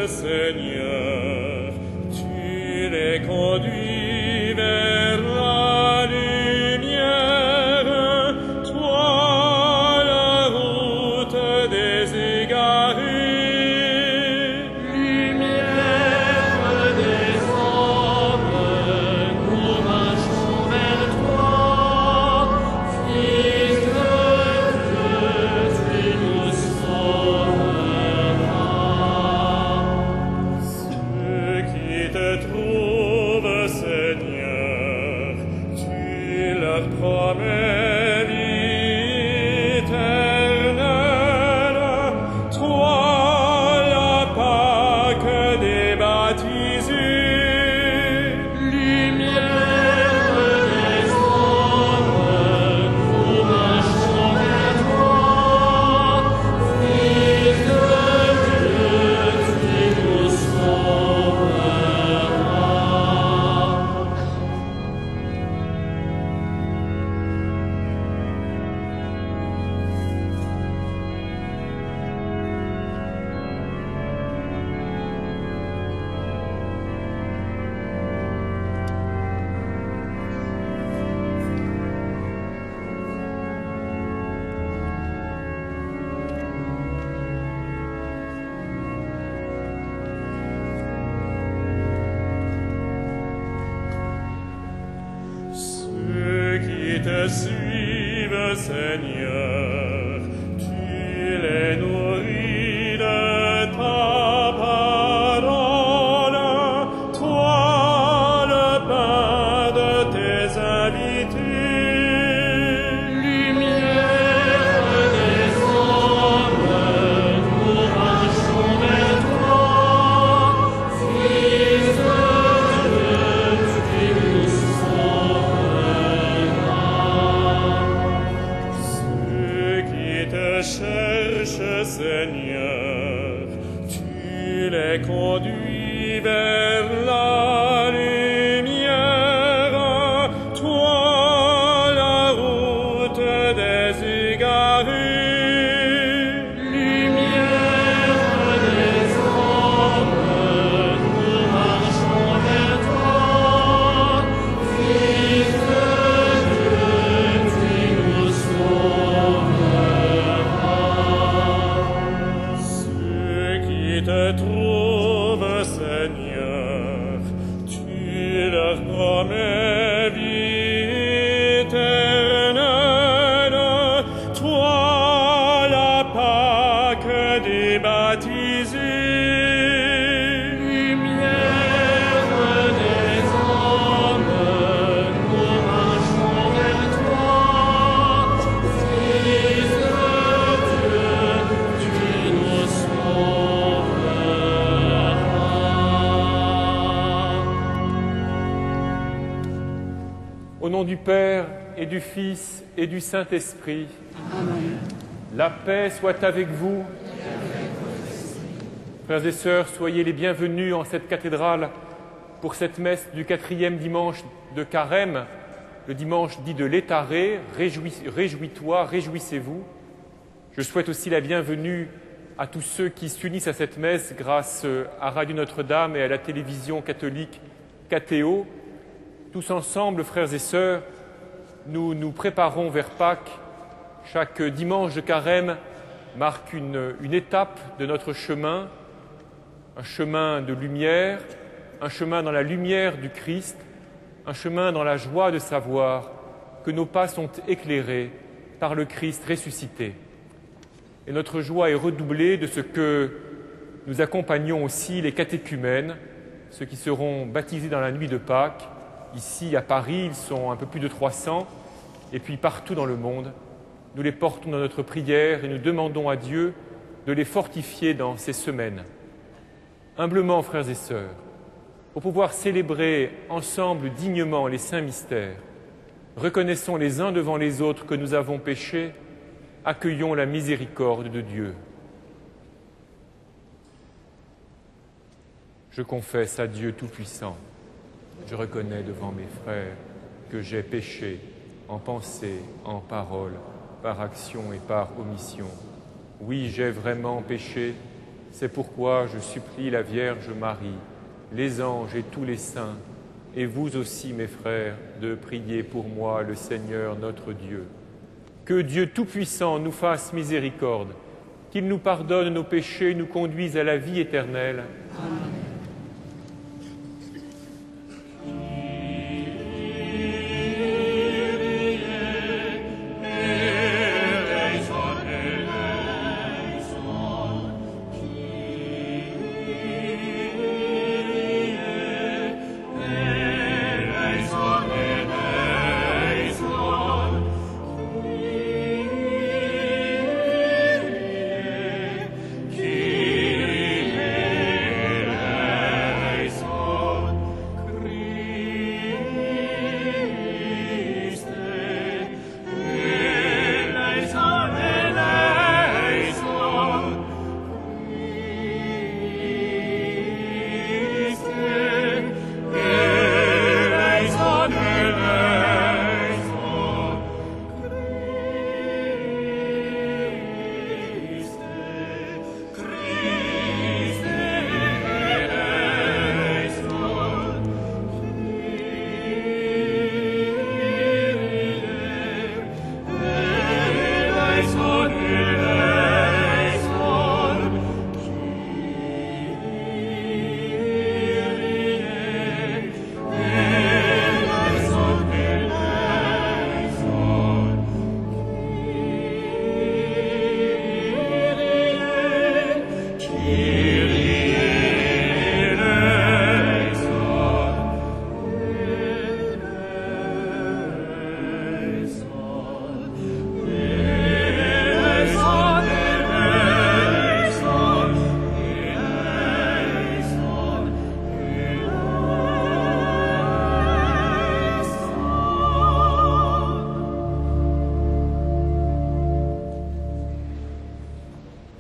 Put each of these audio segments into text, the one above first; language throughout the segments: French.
Seigneur, tu les conduis vers la lumière, toi la route des égarés. Lumière des hommes, nous marchons vers toi. Fils de Dieu, tu nous sauveras. Ceux qui te trouvent, Seigneur, tu leur promets vie éternelle. Toi, la Pâque des baptisés. Lumière des hommes, nous marchons vers toi. Fils de Dieu, tu nous sauveras. Ceux qui te suivent, Seigneur, tu les nourris de ta parole. Toi, le pain de tes invités. Lumière des hommes, nous marchons vers toi. Fils de Dieu, tu nous sauveras. Ceux qui te cherchent, Seigneur, tu les conduis vers la lumière. Toi, la route des égarés. Lumière des hommes, nous marchons vers toi. Fils de Dieu, tu nous sauveras. Ceux qui te trouvent, Seigneur, tu leur promets vie éternelle. Toi, la Pâque des baptisés. Lumière des hommes, nous marchons vers toi. Fils de Dieu, tu nous sauveras. Au nom du Père et du Fils et du Saint-Esprit, la paix soit avec vous. Frères et sœurs, soyez les bienvenus en cette cathédrale pour cette messe du 4e dimanche de Carême, le dimanche dit de l'Étaré. Réjouis-toi, réjouissez-vous. Je souhaite aussi la bienvenue à tous ceux qui s'unissent à cette messe grâce à Radio Notre-Dame et à la télévision catholique KTO. Tous ensemble, frères et sœurs, nous nous préparons vers Pâques. Chaque dimanche de Carême marque une étape de notre chemin, un chemin de lumière, un chemin dans la lumière du Christ, un chemin dans la joie de savoir que nos pas sont éclairés par le Christ ressuscité. Et notre joie est redoublée de ce que nous accompagnons aussi les catéchumènes, ceux qui seront baptisés dans la nuit de Pâques. Ici, à Paris, ils sont un peu plus de 300, et puis partout dans le monde. Nous les portons dans notre prière et nous demandons à Dieu de les fortifier dans ces semaines. Humblement, frères et sœurs, pour pouvoir célébrer ensemble dignement les saints mystères, reconnaissons les uns devant les autres que nous avons péché, accueillons la miséricorde de Dieu. Je confesse à Dieu Tout-Puissant, je reconnais devant mes frères que j'ai péché en pensée, en parole, par action et par omission. Oui, j'ai vraiment péché, C'est pourquoi je supplie la Vierge Marie, les anges et tous les saints, et vous aussi, mes frères, de prier pour moi le Seigneur notre Dieu. Que Dieu Tout-Puissant nous fasse miséricorde, qu'il nous pardonne nos péchés et nous conduise à la vie éternelle. Amen.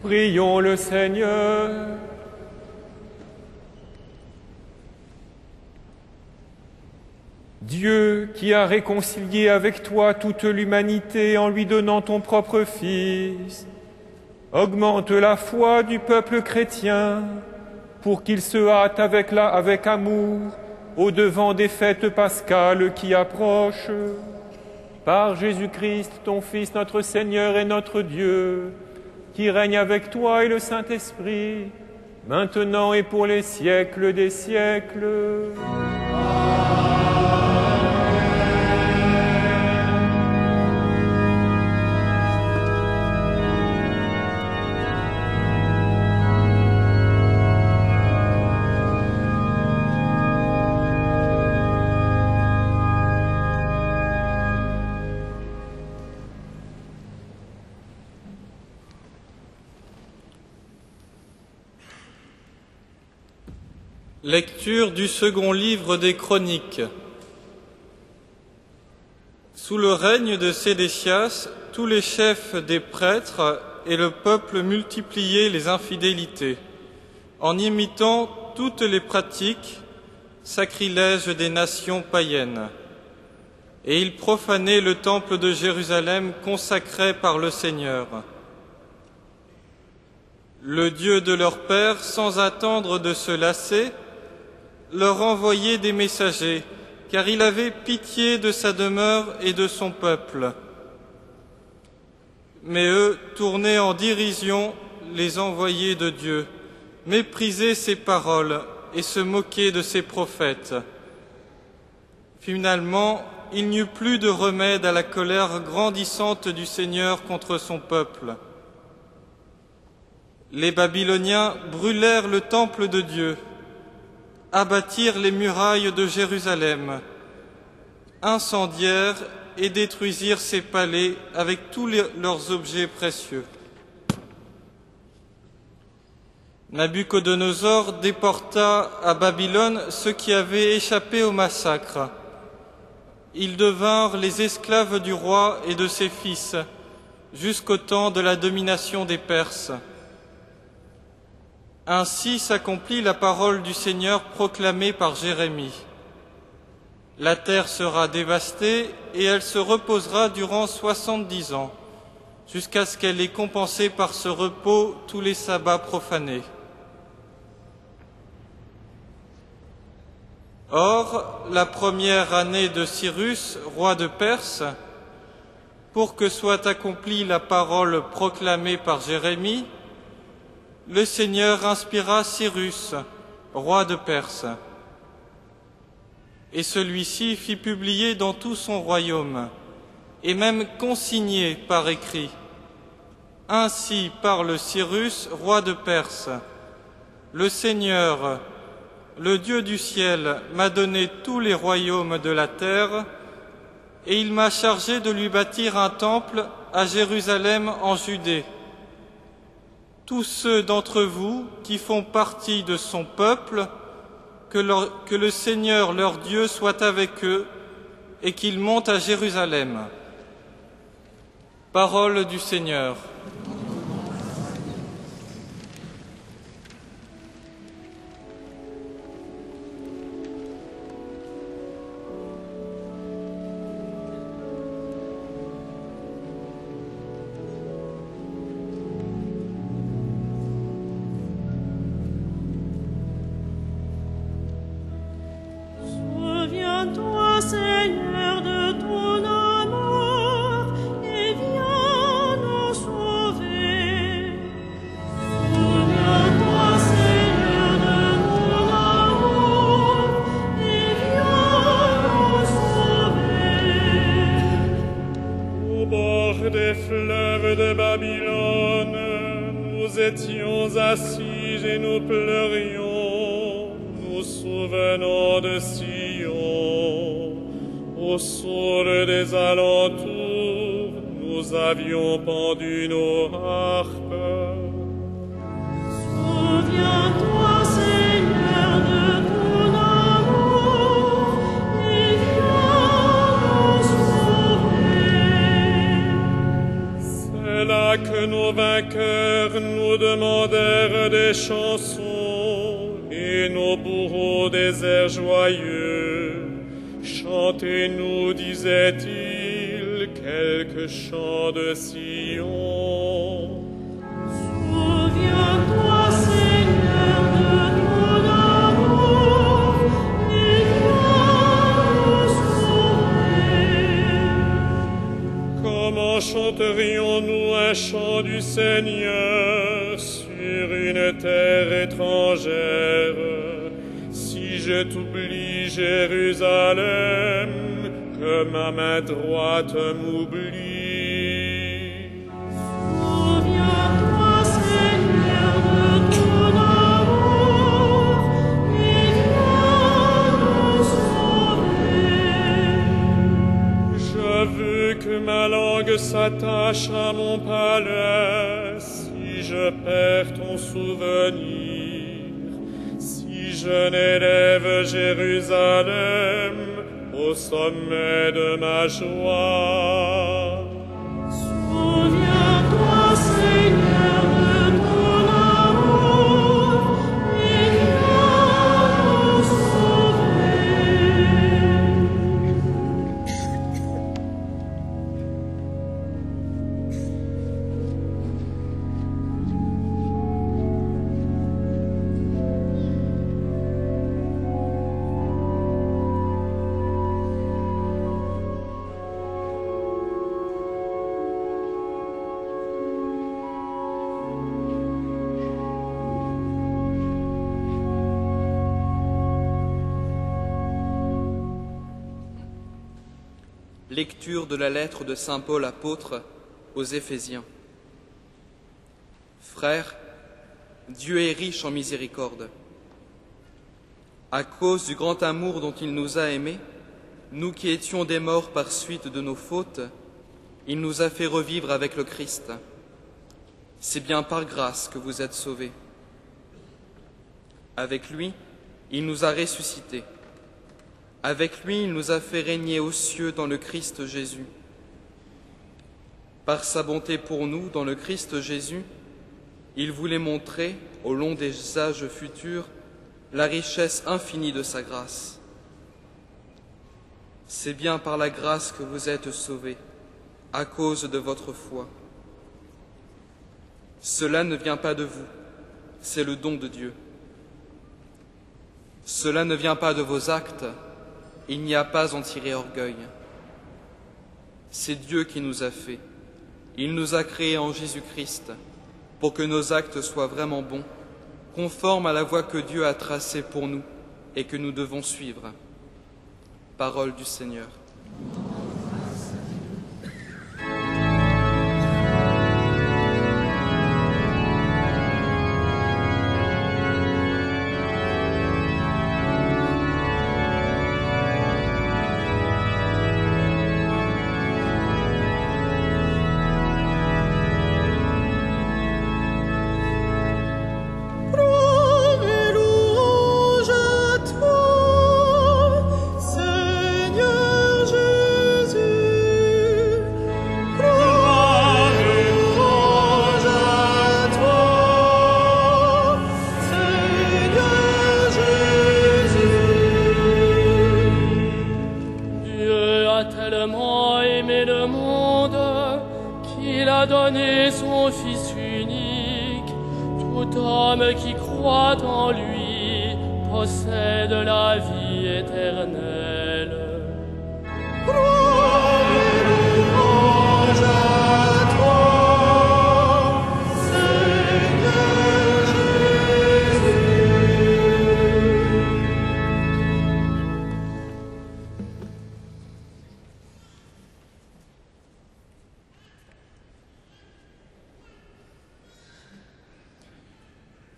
Prions le Seigneur. Dieu, qui a réconcilié avec toi toute l'humanité en lui donnant ton propre Fils, augmente la foi du peuple chrétien pour qu'il se hâte avec amour au-devant des fêtes pascales qui approchent. Par Jésus-Christ, ton Fils, notre Seigneur et notre Dieu, qui règne avec toi et le Saint-Esprit, maintenant et pour les siècles des siècles. Lecture du second livre des Chroniques. Sous le règne de Sédécias, tous les chefs des prêtres et le peuple multipliaient les infidélités, en imitant toutes les pratiques sacrilèges des nations païennes. Et ils profanaient le temple de Jérusalem consacré par le Seigneur. Le Dieu de leur père, sans attendre de se lasser, leur envoyait des messagers, car il avait pitié de sa demeure et de son peuple. Mais eux tournaient en dérision les envoyés de Dieu, méprisaient ses paroles et se moquaient de ses prophètes. Finalement, il n'y eut plus de remède à la colère grandissante du Seigneur contre son peuple. Les Babyloniens brûlèrent le temple de Dieu, abattirent les murailles de Jérusalem, incendièrent et détruisirent ses palais avec tous leurs objets précieux. Nabuchodonosor déporta à Babylone ceux qui avaient échappé au massacre. Ils devinrent les esclaves du roi et de ses fils, jusqu'au temps de la domination des Perses. Ainsi s'accomplit la parole du Seigneur proclamée par Jérémie. La terre sera dévastée et elle se reposera durant 70 ans, jusqu'à ce qu'elle ait compensé par ce repos tous les sabbats profanés. Or, la première année de Cyrus, roi de Perse, pour que soit accomplie la parole proclamée par Jérémie, le Seigneur inspira Cyrus, roi de Perse. Et celui-ci fit publier dans tout son royaume, et même consigné par écrit. Ainsi parle Cyrus, roi de Perse. Le Seigneur, le Dieu du ciel, m'a donné tous les royaumes de la terre, et il m'a chargé de lui bâtir un temple à Jérusalem en Judée. Tous ceux d'entre vous qui font partie de son peuple, que le Seigneur leur Dieu soit avec eux et qu'ils montent à Jérusalem. Parole du Seigneur. Souviens-toi, Seigneur, de ton amour et viens nous sauver. Souviens-toi, Seigneur, de ton amour et viens nous sauver. Au bord des fleuves de Babylone, nous étions assis et nous pleurions, nous souvenant de Sion. Au sol des alentours, nous avions pendu nos harpes. Souviens-toi, Seigneur, de ton amour et viens nous sauver. C'est là que nos vainqueurs nous demandèrent des chansons et nos bourreaux des airs joyeux. Chantez-nous, disait-il, quelques chants de Sion. Souviens-toi, Seigneur, de ton amour et viens nous sauver. Comment chanterions-nous un chant du Seigneur sur une terre étrangère, si je t'oublie, Jérusalem, que ma main droite m'oublie? Souviens-toi, Seigneur, de ton amour et viens nous sauver. Je veux que ma langue s'attache à mon palais, si je perds ton souvenir, si je n'élève Jérusalem au sommet de ma joie. Souviens-toi, Seigneur, de ton amour et viens nous sauver. Lecture de la lettre de saint Paul apôtre aux Éphésiens. Frères, Dieu est riche en miséricorde. À cause du grand amour dont il nous a aimés, nous qui étions des morts par suite de nos fautes, il nous a fait revivre avec le Christ. C'est bien par grâce que vous êtes sauvés. Avec lui, il nous a ressuscités. Avec lui, il nous a fait régner aux cieux dans le Christ Jésus. Par sa bonté pour nous, dans le Christ Jésus, il voulait montrer, au long des âges futurs, la richesse infinie de sa grâce. C'est bien par la grâce que vous êtes sauvés, à cause de votre foi. Cela ne vient pas de vous, c'est le don de Dieu. Cela ne vient pas de vos actes, il n'y a pas à en tirer orgueil. C'est Dieu qui nous a fait. Il nous a créés en Jésus-Christ pour que nos actes soient vraiment bons, conformes à la voie que Dieu a tracée pour nous et que nous devons suivre. Parole du Seigneur. Donné son Fils unique, tout homme qui croit en lui possède la vie éternelle. Gloire et louange à toi, Seigneur Jésus.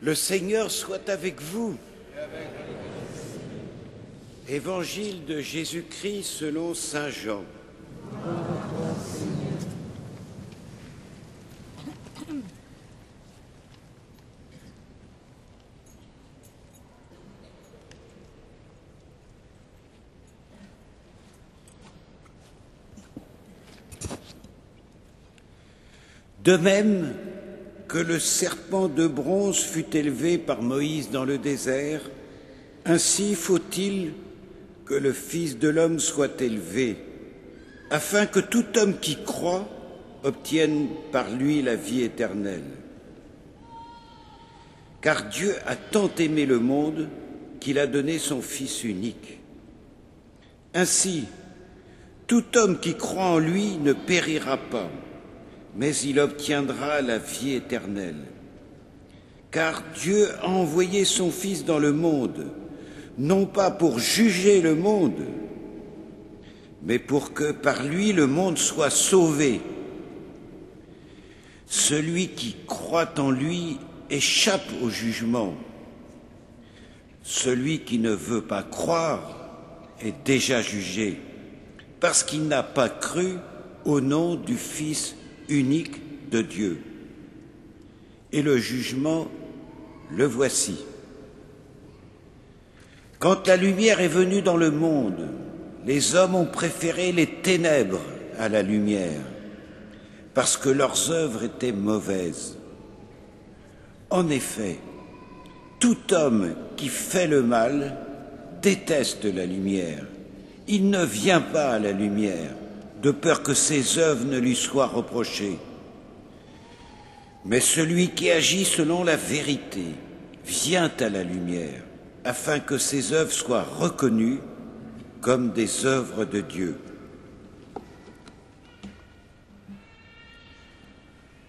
Le Seigneur soit avec vous. Évangile de Jésus-Christ selon saint Jean. De même que le serpent de bronze fut élevé par Moïse dans le désert, ainsi faut-il que le Fils de l'homme soit élevé, afin que tout homme qui croit obtienne par lui la vie éternelle. Car Dieu a tant aimé le monde qu'il a donné son Fils unique. Ainsi, tout homme qui croit en lui ne périra pas, mais il obtiendra la vie éternelle. Car Dieu a envoyé son Fils dans le monde, non pas pour juger le monde, mais pour que par lui le monde soit sauvé. Celui qui croit en lui échappe au jugement. Celui qui ne veut pas croire est déjà jugé, parce qu'il n'a pas cru au nom du Fils unique de Dieu. Et le jugement, le voici. Quand la lumière est venue dans le monde, les hommes ont préféré les ténèbres à la lumière, parce que leurs œuvres étaient mauvaises. En effet, tout homme qui fait le mal déteste la lumière. Il ne vient pas à la lumière, de peur que ses œuvres ne lui soient reprochées. Mais celui qui agit selon la vérité vient à la lumière, afin que ses œuvres soient reconnues comme des œuvres de Dieu.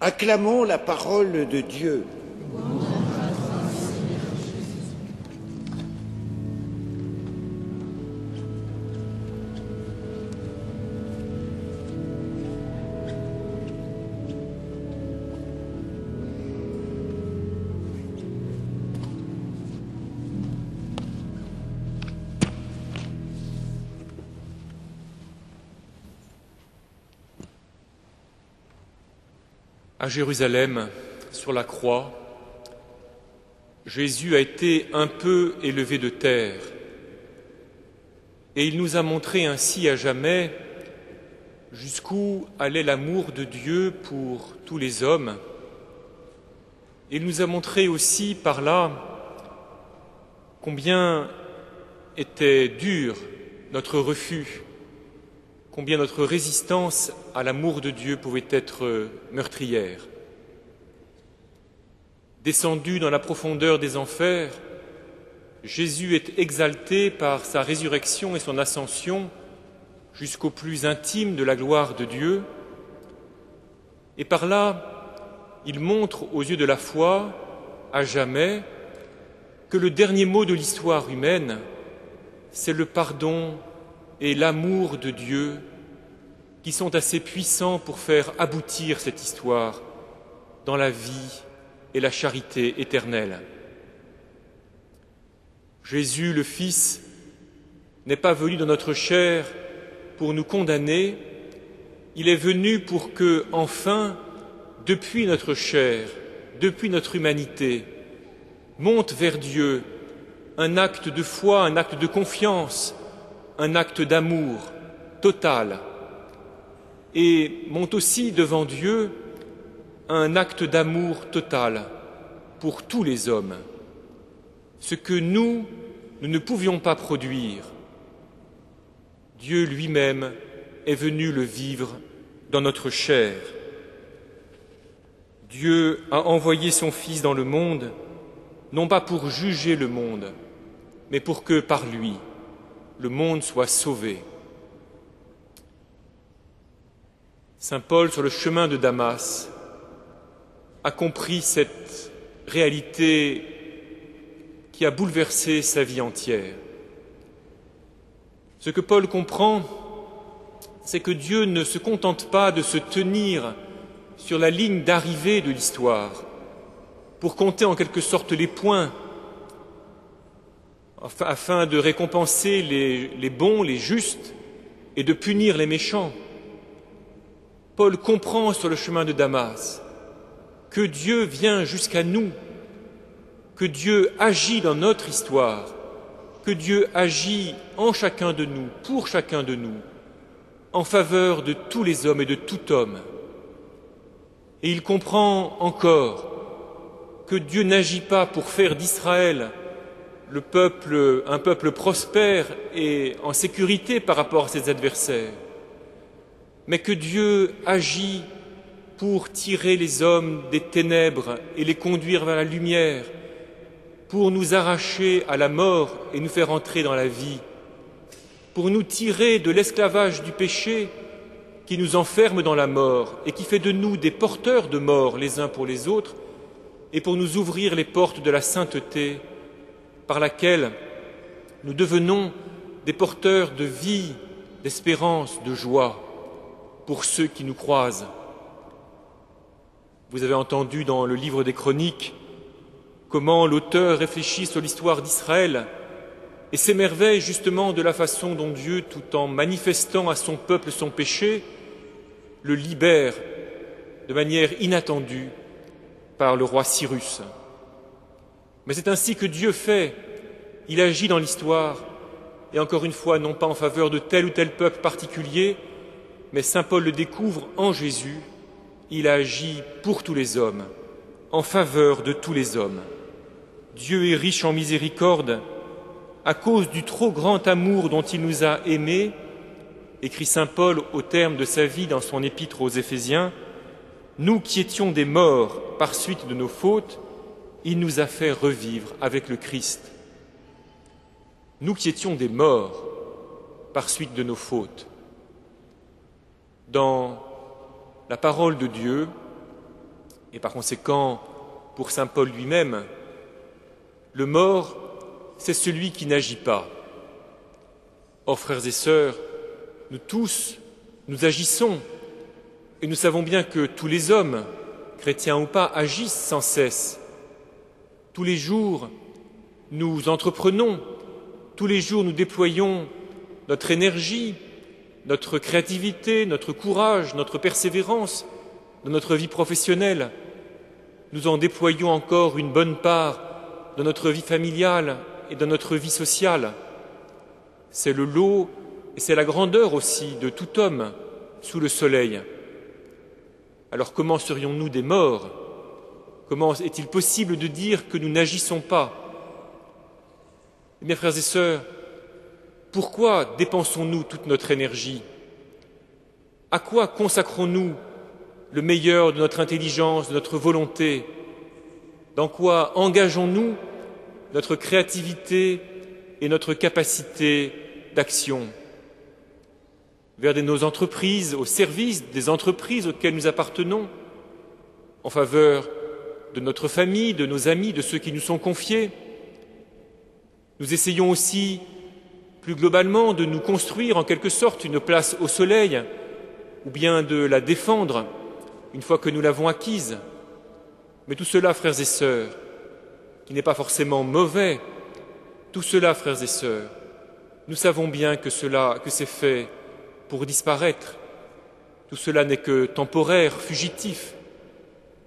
Acclamons la parole de Dieu. À Jérusalem, sur la croix, Jésus a été un peu élevé de terre et il nous a montré ainsi à jamais jusqu'où allait l'amour de Dieu pour tous les hommes. Il nous a montré aussi par là combien était dur notre refus, combien notre résistance à l'amour de Dieu pouvait être meurtrière. Descendu dans la profondeur des enfers, Jésus est exalté par sa résurrection et son ascension jusqu'au plus intime de la gloire de Dieu. Et par là, il montre aux yeux de la foi, à jamais, que le dernier mot de l'histoire humaine, c'est le pardon et l'amour de Dieu qui sont assez puissants pour faire aboutir cette histoire dans la vie et la charité éternelle. Jésus, le Fils, n'est pas venu dans notre chair pour nous condamner, il est venu pour que, enfin, depuis notre chair, depuis notre humanité, monte vers Dieu un acte de foi, un acte de confiance, un acte d'amour total, et monte aussi devant Dieu un acte d'amour total pour tous les hommes, ce que nous ne pouvions pas produire. Dieu lui-même est venu le vivre dans notre chair. Dieu a envoyé son Fils dans le monde, non pas pour juger le monde, mais pour que par lui, le monde soit sauvé. Saint Paul, sur le chemin de Damas, a compris cette réalité qui a bouleversé sa vie entière. Ce que Paul comprend, c'est que Dieu ne se contente pas de se tenir sur la ligne d'arrivée de l'histoire pour compter en quelque sorte les points afin de récompenser les bons, les justes et de punir les méchants. Paul comprend sur le chemin de Damas que Dieu vient jusqu'à nous, que Dieu agit dans notre histoire, que Dieu agit en chacun de nous, pour chacun de nous, en faveur de tous les hommes et de tout homme. Et il comprend encore que Dieu n'agit pas pour faire d'Israël un peuple prospère et en sécurité par rapport à ses adversaires, mais que Dieu agit pour tirer les hommes des ténèbres et les conduire vers la lumière, pour nous arracher à la mort et nous faire entrer dans la vie, pour nous tirer de l'esclavage du péché qui nous enferme dans la mort et qui fait de nous des porteurs de mort les uns pour les autres, et pour nous ouvrir les portes de la sainteté par laquelle nous devenons des porteurs de vie, d'espérance, de joie pour ceux qui nous croisent. Vous avez entendu dans le livre des Chroniques comment l'auteur réfléchit sur l'histoire d'Israël et s'émerveille justement de la façon dont Dieu, tout en manifestant à son peuple son péché, le libère de manière inattendue par le roi Cyrus. Mais c'est ainsi que Dieu fait. Il agit dans l'histoire, et encore une fois, non pas en faveur de tel ou tel peuple particulier, mais saint Paul le découvre en Jésus. Il agit pour tous les hommes, en faveur de tous les hommes. Dieu est riche en miséricorde à cause du trop grand amour dont il nous a aimés, écrit saint Paul au terme de sa vie dans son épître aux Éphésiens. Nous qui étions des morts par suite de nos fautes, il nous a fait revivre avec le Christ. Nous qui étions des morts par suite de nos fautes. Dans la parole de Dieu, et par conséquent pour saint Paul lui-même, le mort, c'est celui qui n'agit pas. Or, frères et sœurs, nous tous, nous agissons, et nous savons bien que tous les hommes, chrétiens ou pas, agissent sans cesse. Tous les jours, nous entreprenons, tous les jours, nous déployons notre énergie, notre créativité, notre courage, notre persévérance dans notre vie professionnelle. Nous en déployons encore une bonne part dans notre vie familiale et dans notre vie sociale. C'est le lot et c'est la grandeur aussi de tout homme sous le soleil. Alors comment serions-nous des morts? Comment est-il possible de dire que nous n'agissons pas? Eh bien, frères et sœurs, pourquoi dépensons-nous toute notre énergie? À quoi consacrons-nous le meilleur de notre intelligence, de notre volonté? Dans quoi engageons-nous notre créativité et notre capacité d'action, vers nos entreprises, au service des entreprises auxquelles nous appartenons, en faveur de notre famille, de nos amis, de ceux qui nous sont confiés. Nous essayons aussi, plus globalement, de nous construire en quelque sorte une place au soleil, ou bien de la défendre une fois que nous l'avons acquise. Mais tout cela, frères et sœurs, qui n'est pas forcément mauvais, tout cela, frères et sœurs, nous savons bien que c'est fait pour disparaître. Tout cela n'est que temporaire, fugitif.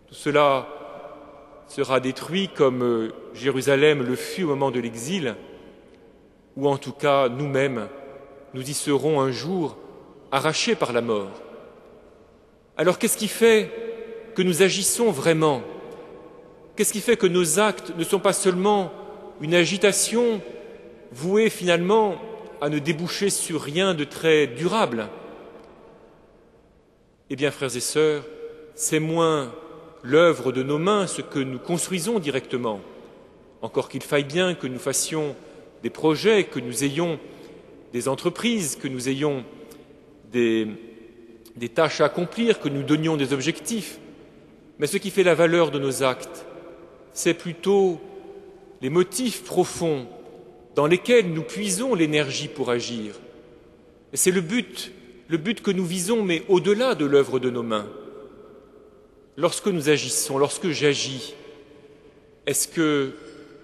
Tout cela sera détruit comme Jérusalem le fut au moment de l'exil, ou en tout cas nous-mêmes, nous y serons un jour arrachés par la mort. Alors qu'est-ce qui fait que nous agissons vraiment? Qu'est-ce qui fait que nos actes ne sont pas seulement une agitation vouée finalement à ne déboucher sur rien de très durable? Eh bien, frères et sœurs, c'est moins l'œuvre de nos mains, ce que nous construisons directement, encore qu'il faille bien que nous fassions des projets, que nous ayons des entreprises, que nous ayons des tâches à accomplir, que nous donnions des objectifs. Mais ce qui fait la valeur de nos actes, c'est plutôt les motifs profonds dans lesquels nous puisons l'énergie pour agir. Et c'est le but que nous visons, mais au-delà de l'œuvre de nos mains. Lorsque nous agissons, lorsque j'agis, est-ce que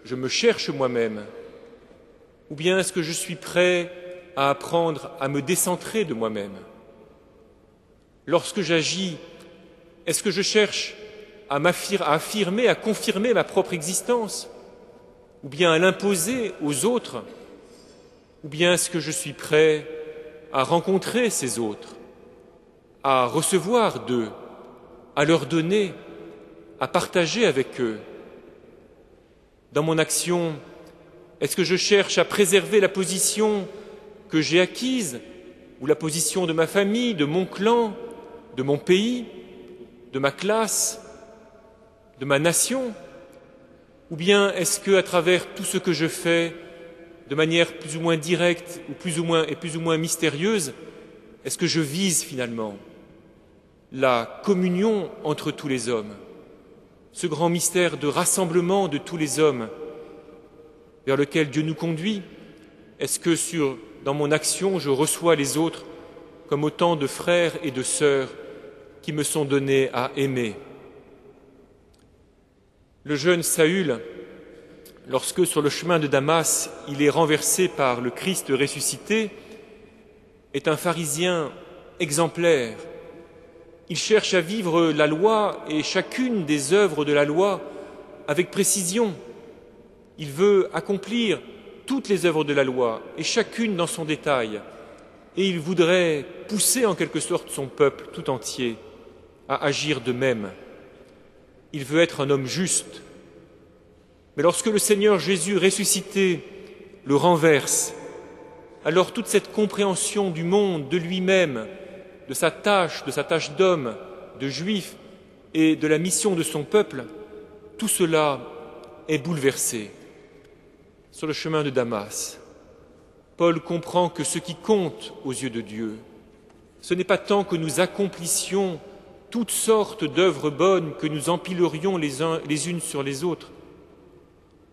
je me cherche moi-même? Ou bien est-ce que je suis prêt à apprendre à me décentrer de moi-même? Lorsque j'agis, est-ce que je cherche à affirmer, à confirmer ma propre existence? Ou bien à l'imposer aux autres? Ou bien est-ce que je suis prêt à rencontrer ces autres, à recevoir d'eux, à leur donner, à partager avec eux? Dans mon action, est-ce que je cherche à préserver la position que j'ai acquise, ou la position de ma famille, de mon clan, de mon pays, de ma classe, de ma nation? Ou bien est-ce que, à travers tout ce que je fais, de manière plus ou moins directe ou plus ou moins mystérieuse, est-ce que je vise finalement la communion entre tous les hommes, ce grand mystère de rassemblement de tous les hommes vers lequel Dieu nous conduit? Est-ce que dans mon action, je reçois les autres comme autant de frères et de sœurs qui me sont donnés à aimer? Le jeune Saül, lorsque sur le chemin de Damas, il est renversé par le Christ ressuscité, est un pharisien exemplaire. Il cherche à vivre la loi et chacune des œuvres de la loi avec précision. Il veut accomplir toutes les œuvres de la loi et chacune dans son détail. Et il voudrait pousser en quelque sorte son peuple tout entier à agir de même. Il veut être un homme juste. Mais lorsque le Seigneur Jésus ressuscité le renverse, alors toute cette compréhension du monde, de lui-même, de sa tâche d'homme, de juif et de la mission de son peuple, tout cela est bouleversé. Sur le chemin de Damas, Paul comprend que ce qui compte aux yeux de Dieu, ce n'est pas tant que nous accomplissions toutes sortes d'œuvres bonnes, que nous empilerions les unes sur les autres,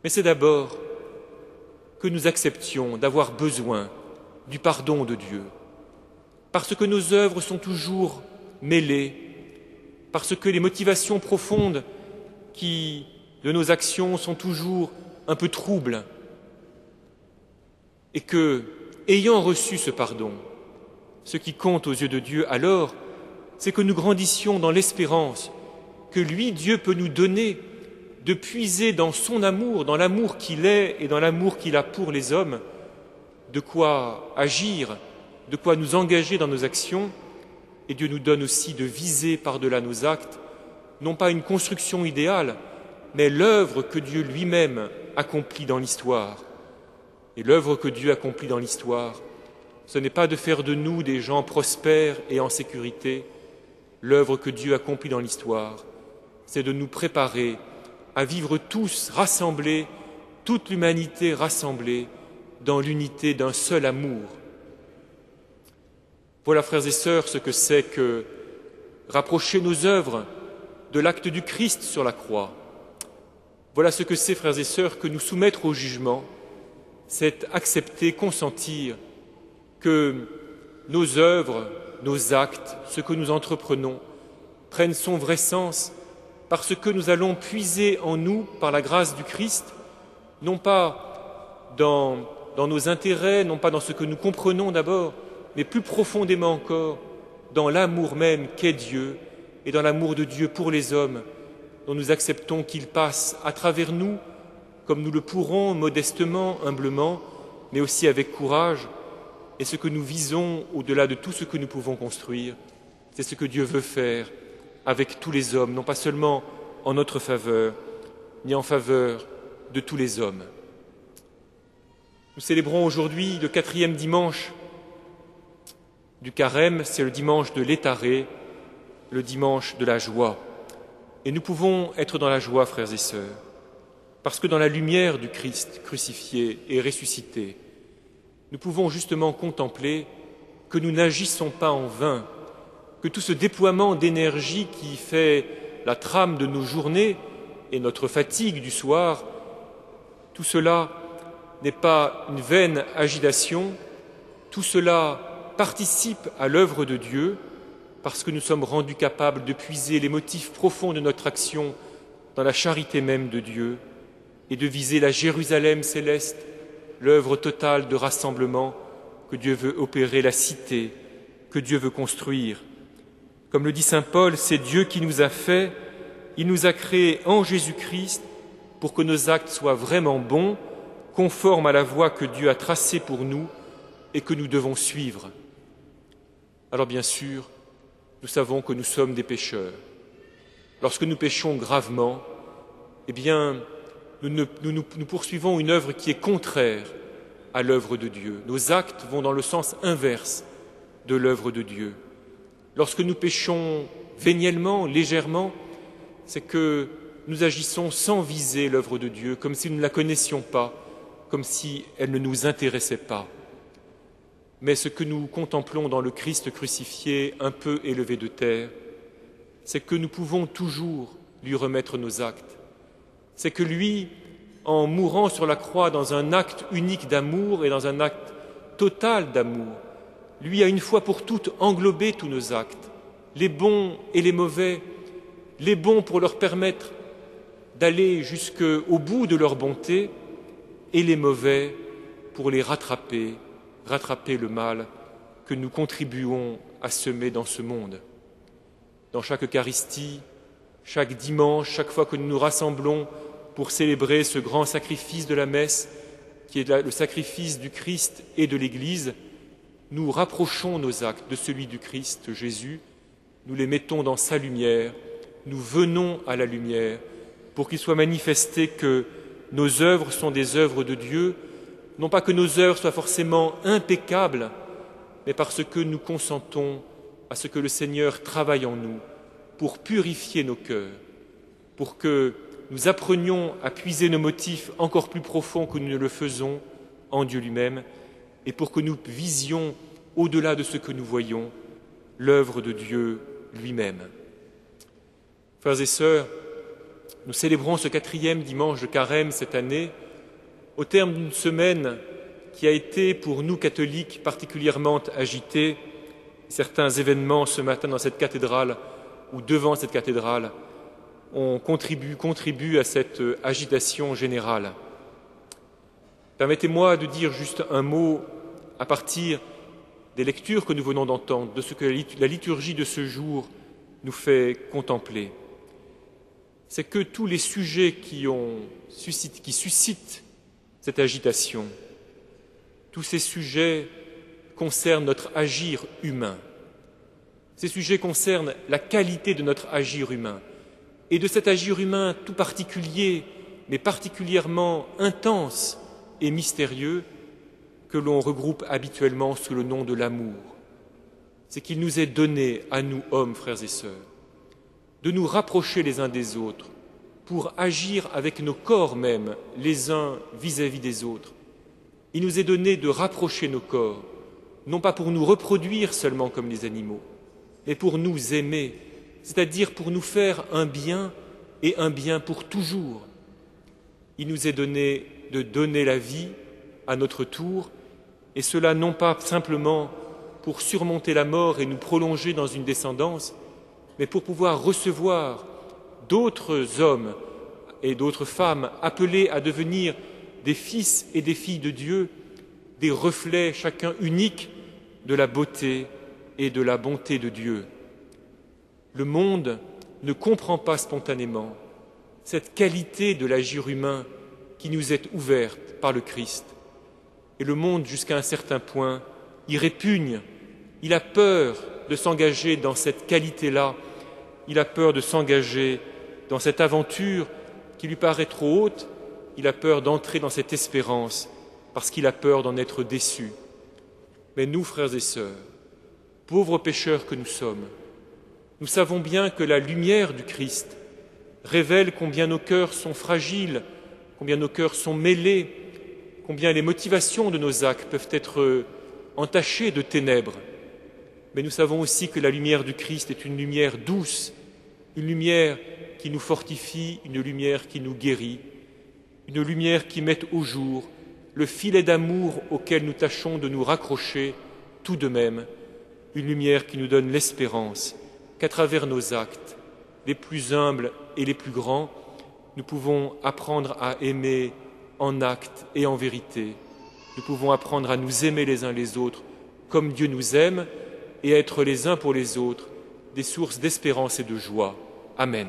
mais c'est d'abord que nous acceptions d'avoir besoin du pardon de Dieu, parce que nos œuvres sont toujours mêlées, parce que les motivations profondes de nos actions sont toujours un peu troubles, et que, ayant reçu ce pardon, ce qui compte aux yeux de Dieu alors, c'est que nous grandissions dans l'espérance que lui, Dieu, peut nous donner de puiser dans son amour, dans l'amour qu'il est et dans l'amour qu'il a pour les hommes, de quoi agir, de quoi nous engager dans nos actions, et Dieu nous donne aussi de viser par-delà nos actes, non pas une construction idéale, mais l'œuvre que Dieu lui-même accomplit dans l'histoire. Et l'œuvre que Dieu accomplit dans l'histoire, ce n'est pas de faire de nous des gens prospères et en sécurité. L'œuvre que Dieu accomplit dans l'histoire, c'est de nous préparer à vivre tous rassemblés toute l'humanité rassemblée dans l'unité d'un seul amour. Voilà, frères et sœurs, ce que c'est que rapprocher nos œuvres de l'acte du Christ sur la croix. Voilà ce que c'est, frères et sœurs, que nous soumettre au jugement, c'est accepter, consentir que nos œuvres, nos actes, ce que nous entreprenons, prennent son vrai sens parce que nous allons puiser en nous, par la grâce du Christ, non pas dans nos intérêts, non pas dans ce que nous comprenons d'abord, mais plus profondément encore dans l'amour même qu'est Dieu et dans l'amour de Dieu pour les hommes, dont nous acceptons qu'il passe à travers nous, comme nous le pourrons, modestement, humblement, mais aussi avec courage. Et ce que nous visons, au-delà de tout ce que nous pouvons construire, c'est ce que Dieu veut faire avec tous les hommes, non pas seulement en notre faveur, ni en faveur de tous les hommes. Nous célébrons aujourd'hui le 4e dimanche du Carême, c'est le dimanche de l'Étaré, le dimanche de la joie. Et nous pouvons être dans la joie, frères et sœurs, parce que dans la lumière du Christ crucifié et ressuscité, nous pouvons justement contempler que nous n'agissons pas en vain, que tout ce déploiement d'énergie qui fait la trame de nos journées et notre fatigue du soir, tout cela n'est pas une vaine agitation, tout cela participe à l'œuvre de Dieu, parce que nous sommes rendus capables de puiser les motifs profonds de notre action dans la charité même de Dieu et de viser la Jérusalem céleste, l'œuvre totale de rassemblement que Dieu veut opérer, la cité que Dieu veut construire. Comme le dit saint Paul, c'est Dieu qui nous a fait, il nous a créés en Jésus-Christ pour que nos actes soient vraiment bons, conformes à la voie que Dieu a tracée pour nous et que nous devons suivre. Alors bien sûr, nous savons que nous sommes des pécheurs. Lorsque nous péchons gravement, eh bien, nous poursuivons une œuvre qui est contraire à l'œuvre de Dieu. Nos actes vont dans le sens inverse de l'œuvre de Dieu. Lorsque nous péchons véniellement, légèrement, c'est que nous agissons sans viser l'œuvre de Dieu, comme si nous ne la connaissions pas, comme si elle ne nous intéressait pas. Mais ce que nous contemplons dans le Christ crucifié, un peu élevé de terre, c'est que nous pouvons toujours lui remettre nos actes. C'est que lui, en mourant sur la croix dans un acte unique d'amour et dans un acte total d'amour, lui a une fois pour toutes englobé tous nos actes, les bons et les mauvais, les bons pour leur permettre d'aller jusqu'au bout de leur bonté et les mauvais pour les rattraper le mal que nous contribuons à semer dans ce monde. Dans chaque Eucharistie, chaque dimanche, chaque fois que nous nous rassemblons pour célébrer ce grand sacrifice de la messe, qui est le sacrifice du Christ et de l'Église, nous rapprochons nos actes de celui du Christ Jésus, nous les mettons dans sa lumière, nous venons à la lumière pour qu'il soit manifesté que nos œuvres sont des œuvres de Dieu, non pas que nos œuvres soient forcément impeccables, mais parce que nous consentons à ce que le Seigneur travaille en nous pour purifier nos cœurs, pour que nous apprenions à puiser nos motifs encore plus profonds que nous ne le faisons en Dieu lui-même, et pour que nous visions, au-delà de ce que nous voyons, l'œuvre de Dieu lui-même. Frères et sœurs, nous célébrons ce 4e dimanche de Carême cette année, au terme d'une semaine qui a été pour nous catholiques particulièrement agitée. Certains événements ce matin dans cette cathédrale ou devant cette cathédrale contribuent à cette agitation générale. Permettez-moi de dire juste un mot à partir des lectures que nous venons d'entendre, de ce que la liturgie de ce jour nous fait contempler. C'est que tous les sujets qui suscitent cette agitation, tous ces sujets concernent notre agir humain. Ces sujets concernent la qualité de notre agir humain et de cet agir humain tout particulier, mais particulièrement intense et mystérieux, que l'on regroupe habituellement sous le nom de l'amour. C'est qu'il nous est donné, à nous hommes, frères et sœurs, de nous rapprocher les uns des autres pour agir avec nos corps même, les uns vis-à-vis des autres. Il nous est donné de rapprocher nos corps, non pas pour nous reproduire seulement comme les animaux, mais pour nous aimer, c'est-à-dire pour nous faire un bien et un bien pour toujours. Il nous est donné de donner la vie à notre tour, et cela non pas simplement pour surmonter la mort et nous prolonger dans une descendance, mais pour pouvoir recevoir d'autres hommes et d'autres femmes appelés à devenir des fils et des filles de Dieu, des reflets chacun uniques de la beauté et de la bonté de Dieu. Le monde ne comprend pas spontanément cette qualité de l'agir humain qui nous est ouverte par le Christ. Et le monde, jusqu'à un certain point, y répugne. Il a peur de s'engager dans cette qualité-là. Il a peur de s'engager dans cette aventure qui lui paraît trop haute. Il a peur d'entrer dans cette espérance parce qu'il a peur d'en être déçu. Mais nous, frères et sœurs, pauvres pécheurs que nous sommes, nous savons bien que la lumière du Christ révèle combien nos cœurs sont fragiles, combien nos cœurs sont mêlés, combien les motivations de nos actes peuvent être entachées de ténèbres. Mais nous savons aussi que la lumière du Christ est une lumière douce, une lumière qui nous fortifie, une lumière qui nous guérit, une lumière qui met au jour le filet d'amour auquel nous tâchons de nous raccrocher tout de même, une lumière qui nous donne l'espérance qu'à travers nos actes, les plus humbles et les plus grands, nous pouvons apprendre à aimer en acte et en vérité. Nous pouvons apprendre à nous aimer les uns les autres comme Dieu nous aime et à être les uns pour les autres des sources d'espérance et de joie. Amen.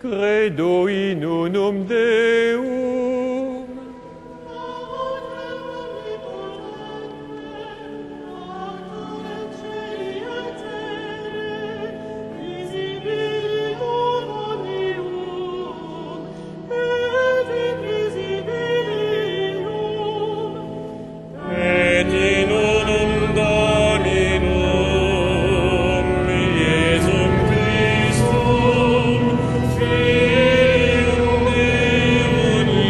Credo in unum Deum, et in unum Dominum, Iesum Christum, Filium Deum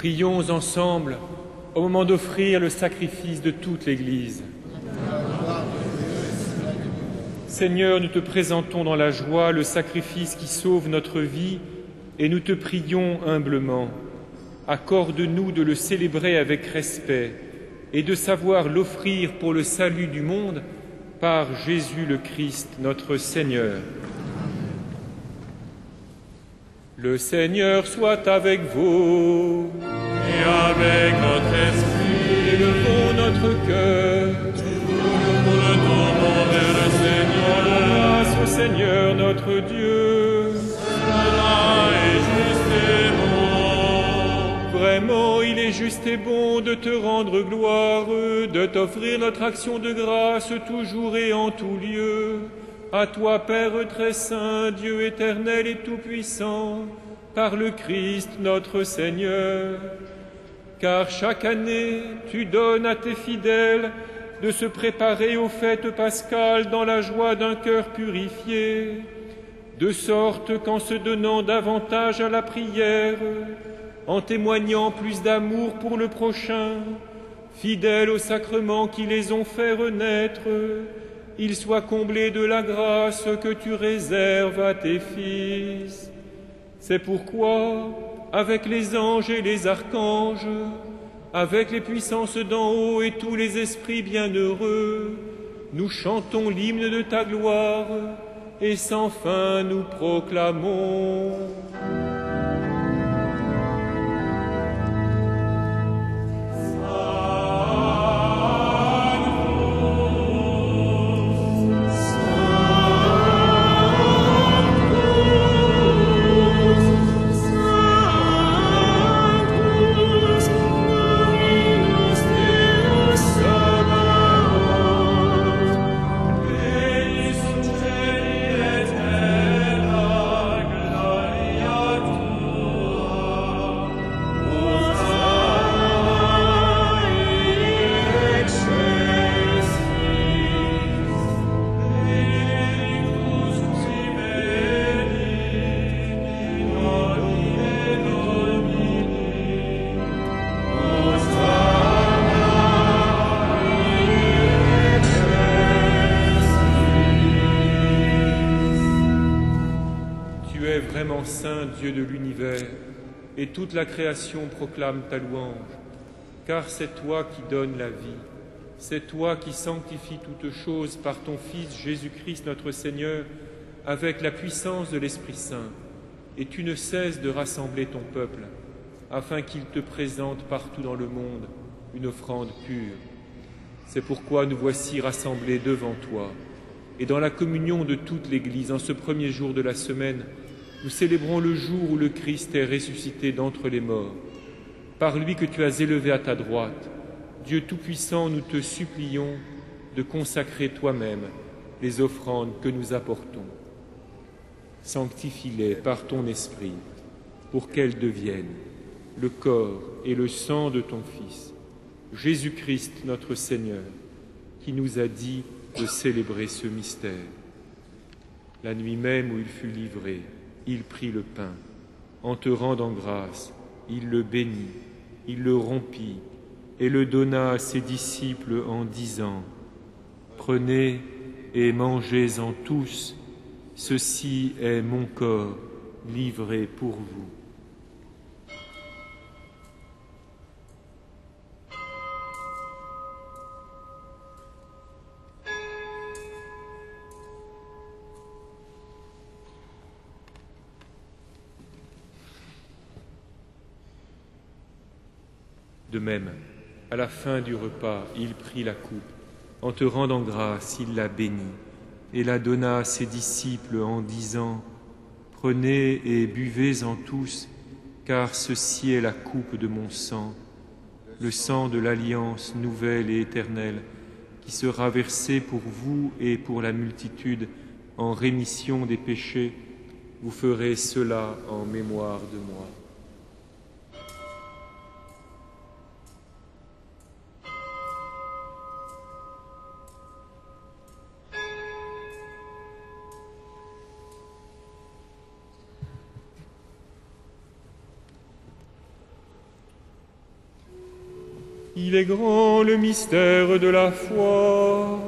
Prions ensemble au moment d'offrir le sacrifice de toute l'Église. Seigneur, nous te présentons dans la joie le sacrifice qui sauve notre vie et nous te prions humblement. Accorde-nous de le célébrer avec respect et de savoir l'offrir pour le salut du monde par Jésus le Christ, notre Seigneur. Le Seigneur soit avec vous. Et avec notre esprit, Élevons notre cœur. nous le tournons vers le Seigneur. Grâce au Seigneur notre Dieu. Cela est juste et bon. Vraiment, il est juste et bon de te rendre gloire, de t'offrir notre action de grâce toujours et en tout lieu. À toi, Père très saint, Dieu éternel et tout-puissant, par le Christ notre Seigneur. Car chaque année, tu donnes à tes fidèles de se préparer aux fêtes pascales dans la joie d'un cœur purifié, de sorte qu'en se donnant davantage à la prière, en témoignant plus d'amour pour le prochain, fidèles aux sacrements qui les ont fait renaître, ils soient comblés de la grâce que tu réserves à tes fils. C'est pourquoi, avec les anges et les archanges, avec les puissances d'en haut et tous les esprits bienheureux, nous chantons l'hymne de ta gloire et sans fin nous proclamons. Saint Dieu de l'univers, et toute la création proclame ta louange, car c'est toi qui donnes la vie, c'est toi qui sanctifies toutes choses par ton Fils Jésus-Christ notre Seigneur, avec la puissance de l'Esprit Saint, et tu ne cesses de rassembler ton peuple, afin qu'il te présente partout dans le monde une offrande pure. C'est pourquoi nous voici rassemblés devant toi, et dans la communion de toute l'Église, en ce premier jour de la semaine, nous célébrons le jour où le Christ est ressuscité d'entre les morts. Par lui que tu as élevé à ta droite, Dieu Tout-Puissant, nous te supplions de consacrer toi-même les offrandes que nous apportons. Sanctifie-les par ton Esprit, pour qu'elles deviennent le corps et le sang de ton Fils, Jésus-Christ notre Seigneur, qui nous a dit de célébrer ce mystère. La nuit même où il fut livré, il prit le pain. En te rendant grâce, il le bénit, il le rompit et le donna à ses disciples en disant : « Prenez et mangez-en tous, ceci est mon corps livré pour vous. » De même, à la fin du repas, il prit la coupe. En te rendant grâce, il la bénit et la donna à ses disciples en disant : « Prenez et buvez-en tous, car ceci est la coupe de mon sang, le sang de l'alliance nouvelle et éternelle, qui sera versé pour vous et pour la multitude en rémission des péchés. Vous ferez cela en mémoire de moi. » Il est grand le mystère de la foi.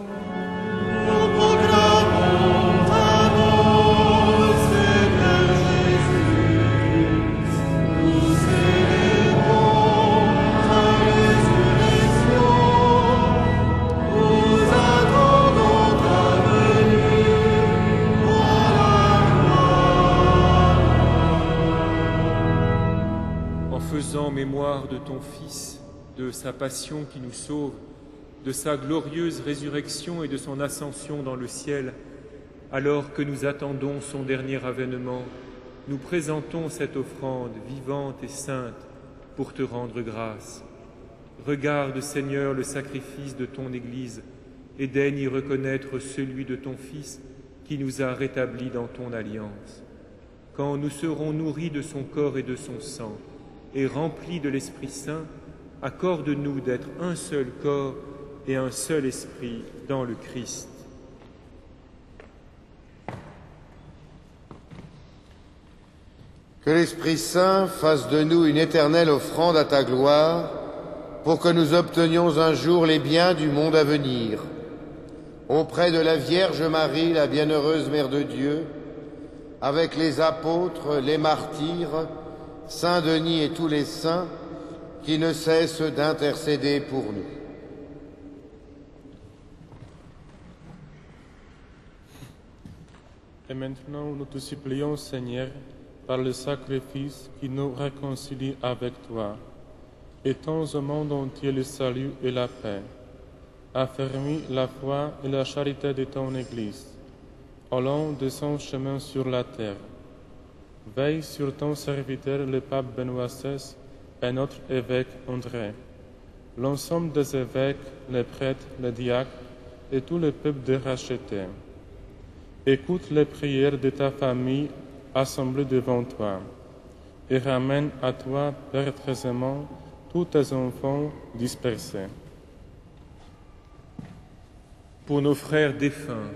Nous proclamons ta mort, Seigneur Jésus. Nous célébrons ta résurrection. Nous attendons ta venue dans la gloire. En faisant mémoire de ton Fils, de sa passion qui nous sauve, de sa glorieuse résurrection et de son ascension dans le ciel, alors que nous attendons son dernier avènement, nous présentons cette offrande vivante et sainte pour te rendre grâce. Regarde, Seigneur, le sacrifice de ton Église et daigne y reconnaître celui de ton Fils qui nous a rétablis dans ton alliance. Quand nous serons nourris de son corps et de son sang et remplis de l'Esprit Saint, accorde-nous d'être un seul corps et un seul esprit dans le Christ. Que l'Esprit Saint fasse de nous une éternelle offrande à ta gloire, pour que nous obtenions un jour les biens du monde à venir. Auprès de la Vierge Marie, la bienheureuse Mère de Dieu, avec les apôtres, les martyrs, Saint Denis et tous les saints, qui ne cesse d'intercéder pour nous. Et maintenant, nous te supplions, Seigneur, par le sacrifice qui nous réconcilie avec toi, étends au monde entier le salut et la paix. Affermis la foi et la charité de ton Église, au long de son chemin sur la terre. Veille sur ton serviteur, le pape Benoît XVI, et notre évêque André, l'ensemble des évêques, les prêtres, les diacres et tout le peuple de racheté. Écoute les prières de ta famille assemblée devant toi et ramène à toi, Père très aimant, tous tes enfants dispersés. Pour nos frères défunts,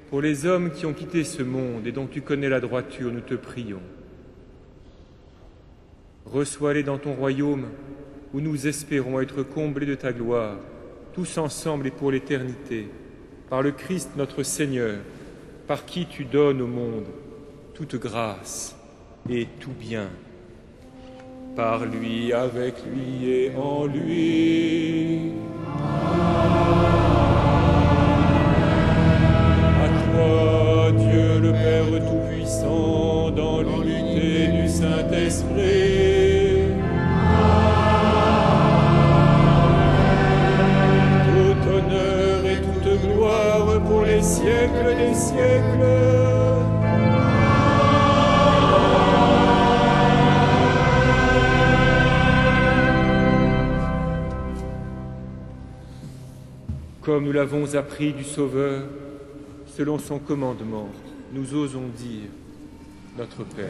pour les hommes qui ont quitté ce monde et dont tu connais la droiture, nous te prions. Reçois-les dans ton royaume, où nous espérons être comblés de ta gloire, tous ensemble et pour l'éternité, par le Christ notre Seigneur, par qui tu donnes au monde toute grâce et tout bien. Par lui, avec lui et en lui. Accrois Dieu le Père Tout-Puissant dans l'unité du Saint-Esprit. Tout honneur et toute gloire pour les siècles des siècles. Comme nous l'avons appris du Sauveur, selon son commandement, nous osons dire, Notre Père,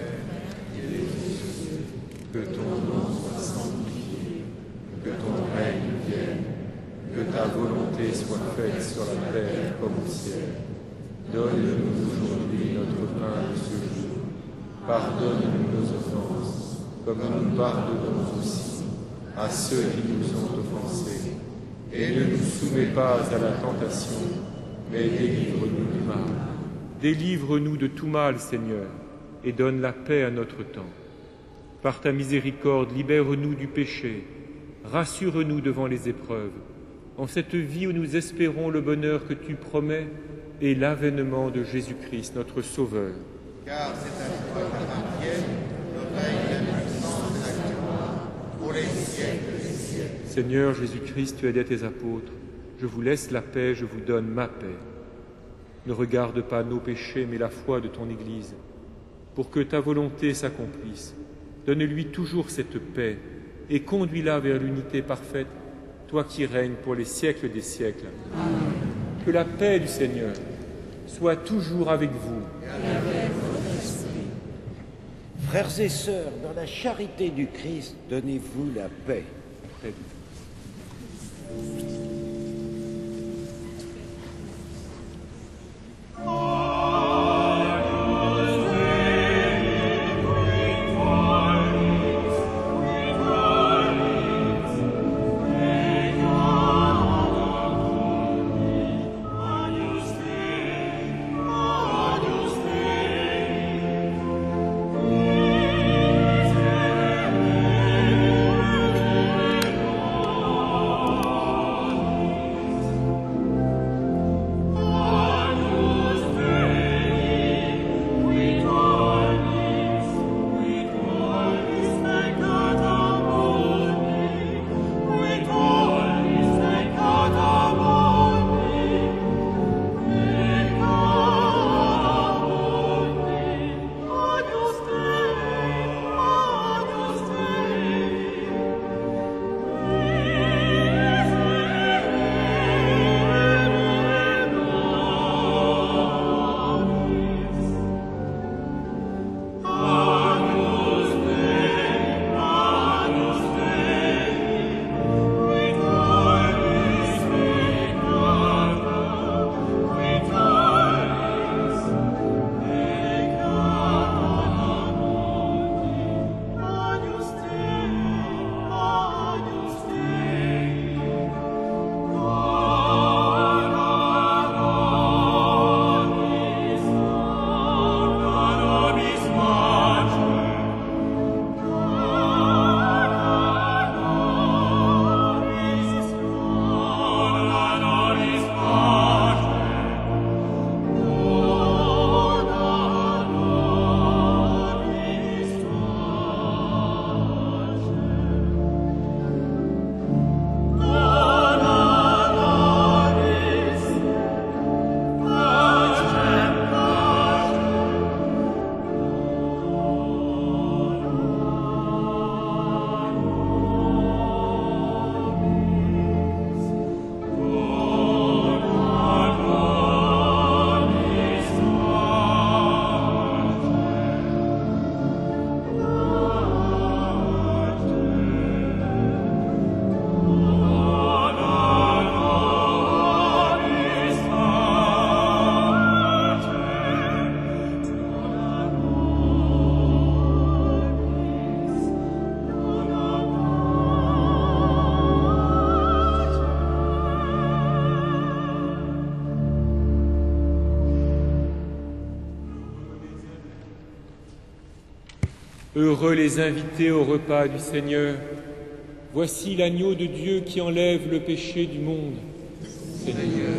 que ton nom soit sanctifié, que ton règne vienne, que ta volonté soit faite sur la terre comme au ciel. Donne-nous aujourd'hui notre pain de ce jour. Pardonne-nous nos offenses, comme nous pardonnons aussi à ceux qui nous ont offensés. Et ne nous soumets pas à la tentation, mais délivre-nous du mal. Délivre-nous de tout mal, Seigneur, et donne la paix à notre temps. Par ta miséricorde, libère-nous du péché, rassure-nous devant les épreuves, en cette vie où nous espérons le bonheur que tu promets et l'avènement de Jésus-Christ, notre Sauveur. Car c'est à toi qu'appartiennent le règne, la puissance et la gloire pour les siècles des siècles. Seigneur Jésus-Christ, tu as dit à tes apôtres, je vous laisse la paix, je vous donne ma paix. Ne regarde pas nos péchés, mais la foi de ton Église, pour que ta volonté s'accomplisse. Donne-lui toujours cette paix et conduis-la vers l'unité parfaite, toi qui règnes pour les siècles des siècles. Amen. Que la paix du Seigneur soit toujours avec vous. Frères et sœurs, dans la charité du Christ, donnez-vous la paix. Heureux les invités au repas du Seigneur. Voici l'agneau de Dieu qui enlève le péché du monde. Seigneur,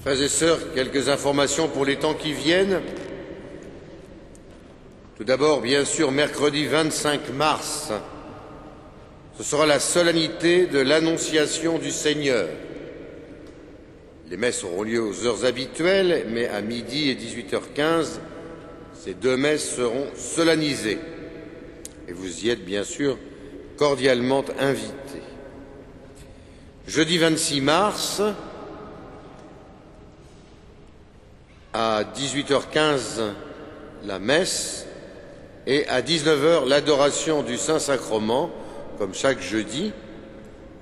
Frères et sœurs, quelques informations pour les temps qui viennent. Tout d'abord, bien sûr, mercredi 25 mars, ce sera la solennité de l'Annonciation du Seigneur. Les messes auront lieu aux heures habituelles, mais à midi et 18h15, ces deux messes seront solennisées. Et vous y êtes bien sûr cordialement invités. Jeudi 26 mars, à 18h15, la messe, et à 19h, l'adoration du Saint-Sacrement, comme chaque jeudi,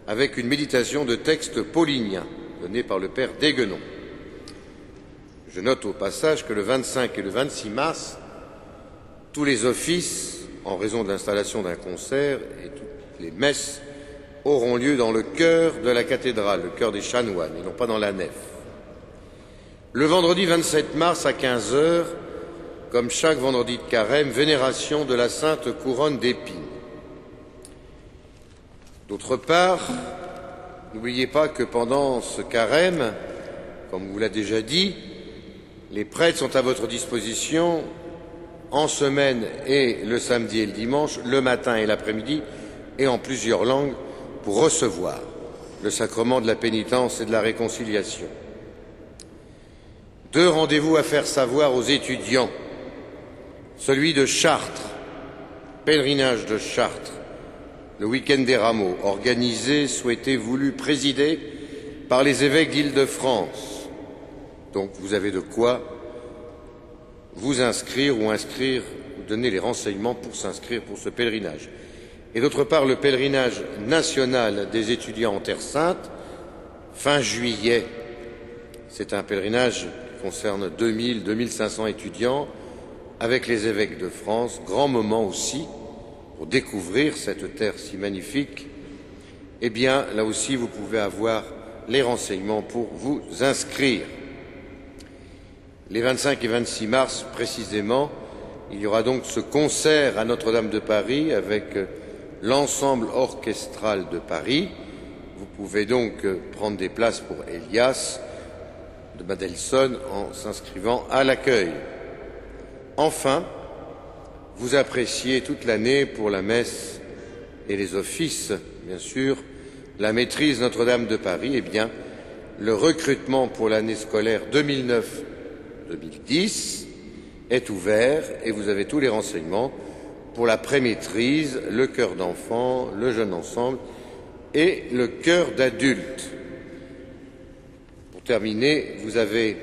avec une méditation de texte paulinien, donnée par le Père d'Aiguenon. Je note au passage que le 25 et le 26 mars, tous les offices, en raison de l'installation d'un concert, et toutes les messes auront lieu dans le chœur de la cathédrale, le chœur des chanoines, et non pas dans la nef. Le vendredi 27 mars à 15h, comme chaque vendredi de carême, vénération de la Sainte Couronne d'épines. D'autre part, n'oubliez pas que pendant ce carême, comme on vous l'a déjà dit, les prêtres sont à votre disposition en semaine et le samedi et le dimanche, le matin et l'après-midi, et en plusieurs langues, pour recevoir le sacrement de la pénitence et de la réconciliation. 2 rendez-vous à faire savoir aux étudiants. Celui de Chartres, pèlerinage de Chartres, le week-end des Rameaux, organisé, souhaité, voulu, présidé par les évêques d'Île-de-France. Donc vous avez de quoi vous inscrire ou donner les renseignements pour s'inscrire pour ce pèlerinage. Et d'autre part, le pèlerinage national des étudiants en Terre Sainte, fin juillet. C'est un pèlerinage qui concerne 2500 étudiants, avec les évêques de France, grand moment aussi pour découvrir cette terre si magnifique. Eh bien, là aussi, vous pouvez avoir les renseignements pour vous inscrire. Les 25 et 26 mars, précisément, il y aura donc ce concert à Notre-Dame de Paris avec l'ensemble orchestral de Paris. Vous pouvez donc prendre des places pour Elias de Mendelssohn en s'inscrivant à l'accueil. Enfin, vous appréciez toute l'année pour la messe et les offices, bien sûr, la maîtrise Notre-Dame de Paris. Eh bien, le recrutement pour l'année scolaire 2009-2010 est ouvert et vous avez tous les renseignements pour la pré-maîtrise, le chœur d'enfants, le jeune ensemble et le chœur d'adultes. Pour terminer, vous avez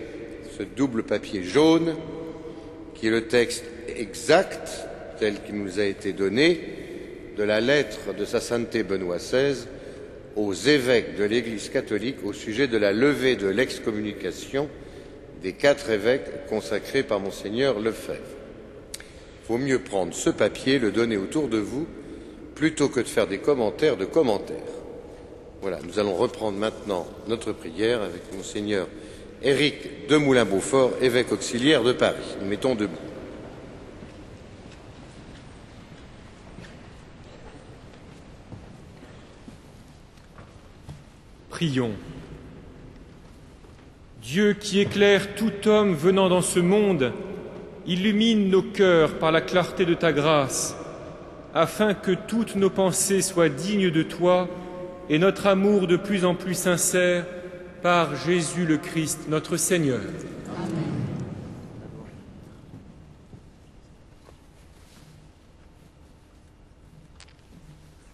ce double papier jaune qui est le texte exact, tel qu'il nous a été donné, de la lettre de sa sainteté Benoît XVI aux évêques de l'Église catholique au sujet de la levée de l'excommunication des 4 évêques consacrés par Monseigneur Lefebvre. Il vaut mieux prendre ce papier, le donner autour de vous, plutôt que de faire des commentaires de commentaires. Voilà, nous allons reprendre maintenant notre prière avec Monseigneur Éric de Moulin-Beaufort, évêque auxiliaire de Paris. Nous mettons debout. Prions. Dieu qui éclaire tout homme venant dans ce monde, illumine nos cœurs par la clarté de ta grâce, afin que toutes nos pensées soient dignes de toi et notre amour de plus en plus sincère par Jésus le Christ, notre Seigneur. Amen.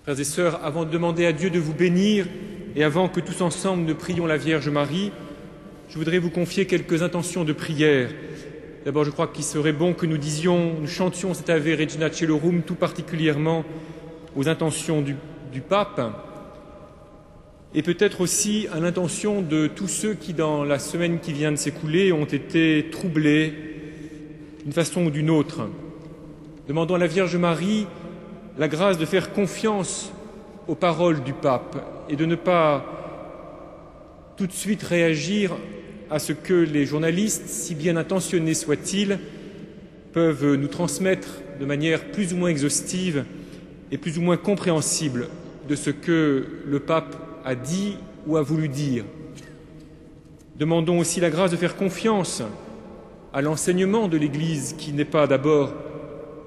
Frères et sœurs, avant de demander à Dieu de vous bénir et avant que tous ensemble nous prions la Vierge Marie, je voudrais vous confier quelques intentions de prière. D'abord, je crois qu'il serait bon que nous chantions cet Ave Regina Caelorum tout particulièrement aux intentions du pape et peut-être aussi à l'intention de tous ceux qui, dans la semaine qui vient de s'écouler, ont été troublés d'une façon ou d'une autre. Demandons à la Vierge Marie la grâce de faire confiance aux paroles du pape et de ne pas tout de suite réagir à ce que les journalistes, si bien intentionnés soient-ils, peuvent nous transmettre de manière plus ou moins exhaustive et plus ou moins compréhensible de ce que le pape a dit ou a voulu dire. Demandons aussi la grâce de faire confiance à l'enseignement de l'Église qui n'est pas d'abord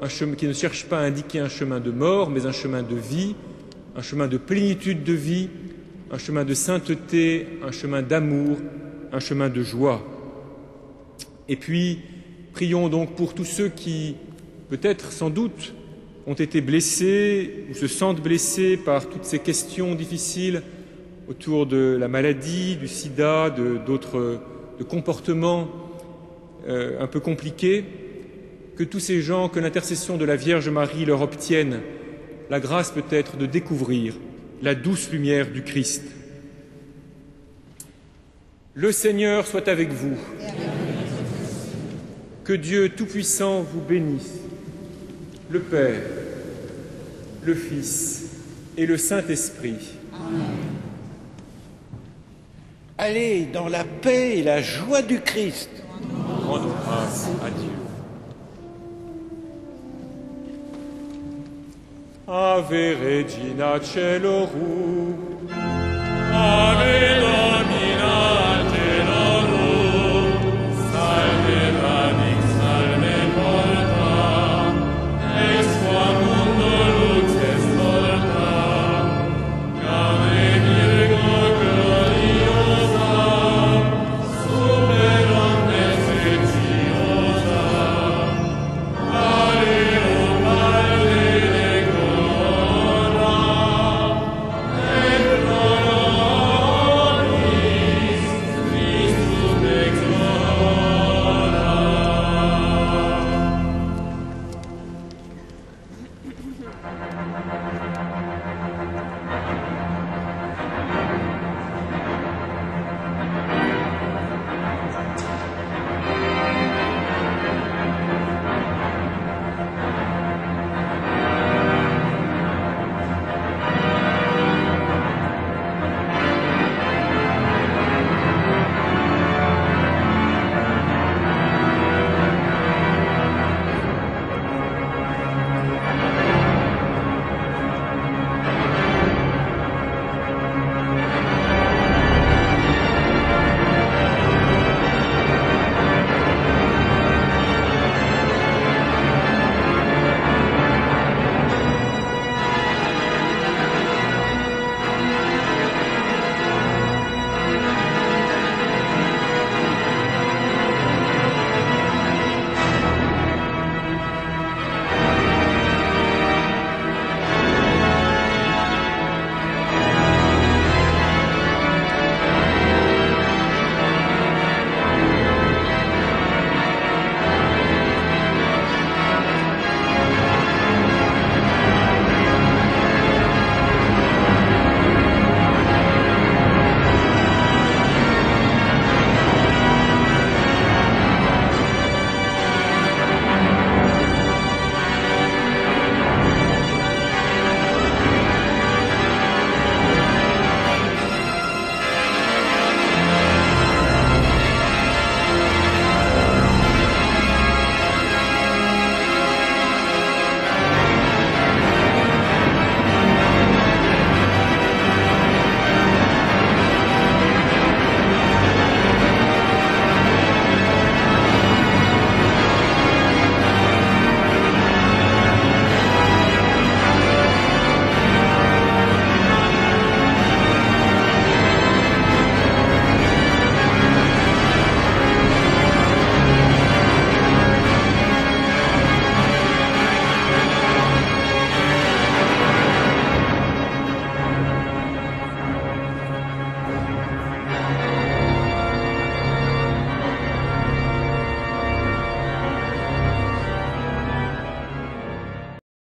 un chemin, qui ne cherche pas à indiquer un chemin de mort, mais un chemin de vie, un chemin de plénitude de vie, un chemin de sainteté, un chemin d'amour, un chemin de joie. Et puis, prions donc pour tous ceux qui, peut-être, sans doute, ont été blessés ou se sentent blessés par toutes ces questions difficiles autour de la maladie, du sida, d'autres comportements un peu compliqués, que tous ces gens, que l'intercession de la Vierge Marie leur obtienne la grâce peut-être de découvrir la douce lumière du Christ. Le Seigneur soit avec vous. Que Dieu Tout-Puissant vous bénisse, le Père, le Fils et le Saint-Esprit. Amen. Allez dans la paix et la joie du Christ. Rendons grâce à Dieu. Ave Regina Caelorum. Ave